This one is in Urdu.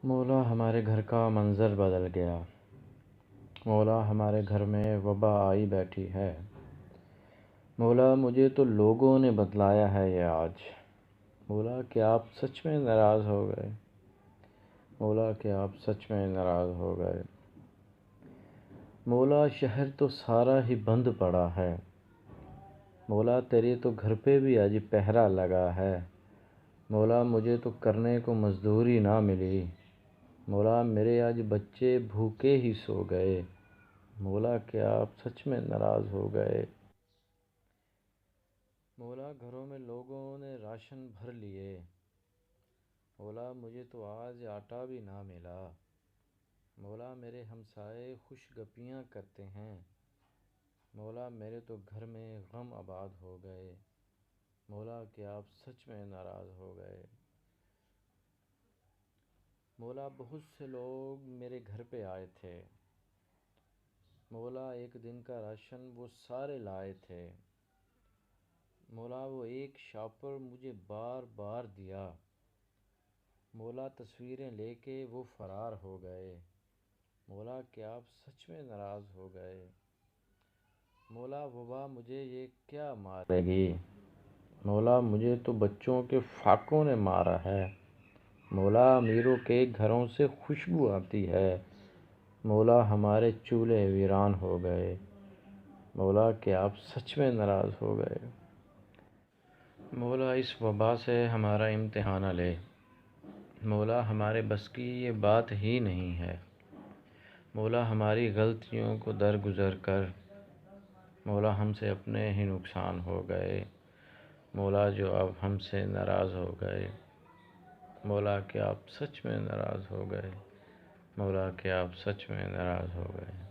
مولا ہمارے گھر کا منظر بدل گیا۔ مولا ہمارے گھر میں وبا آئی بیٹھی ہے۔ مولا مجھے تو لوگوں نے بتلایا ہے یہ آج۔ مولا کیا آپ سچ میں ناراض ہو گئے؟ مولا کیا آپ سچ میں ناراض ہو گئے؟ مولا شہر تو سارا ہی بند پڑا ہے۔ مولا تیرے تو گھر پہ بھی آج پہرا لگا ہے۔ مولا مجھے تو کرنے کو مزدوری نہ ملی۔ مولا میرے آج بچے بھوکے ہی سو گئے۔ مولا کیا آپ سچ میں ناراض ہو گئے؟ مولا گھروں میں لوگوں نے راشن بھر لیے۔ مولا مجھے تو آج آٹا بھی نہ ملا۔ مولا میرے ہمسائے خوش گپیاں کرتے ہیں۔ مولا میرے تو گھر میں غم آباد ہو گئے۔ مولا کیا آپ سچ میں ناراض ہو گئے؟ مولا بہت سے لوگ میرے گھر پہ آئے تھے۔ مولا ایک دن کا راشن وہ سارے لائے تھے۔ مولا وہ ایک شاپر مجھے بار بار دیا۔ مولا تصویریں لے کے وہ فرار ہو گئے۔ مولا کیا آپ سچ میں ناراض ہو گئے؟ مولا وبا مجھے یہ کیا مارے گی؟ مولا مجھے تو بچوں کے فاقوں نے مارا ہے۔ مولا امیروں کے گھروں سے خوشبو آتی ہے۔ مولا ہمارے چولہے ویران ہو گئے۔ مولا کیا آپ سچ میں ناراض ہو گئے؟ مولا اس وبا سے ہمارا امتحان لے۔ مولا ہمارے بس کی یہ بات ہی نہیں ہے۔ مولا ہماری غلطیوں کو درگزر کر۔ مولا ہم سے اپنے ہی نقصان ہو گئے۔ مولا جو اب ہم سے ناراض ہو گئے۔ مولا کیا آپ سچ میں ناراض ہو گئے؟ مولا کیا آپ سچ میں ناراض ہو گئے؟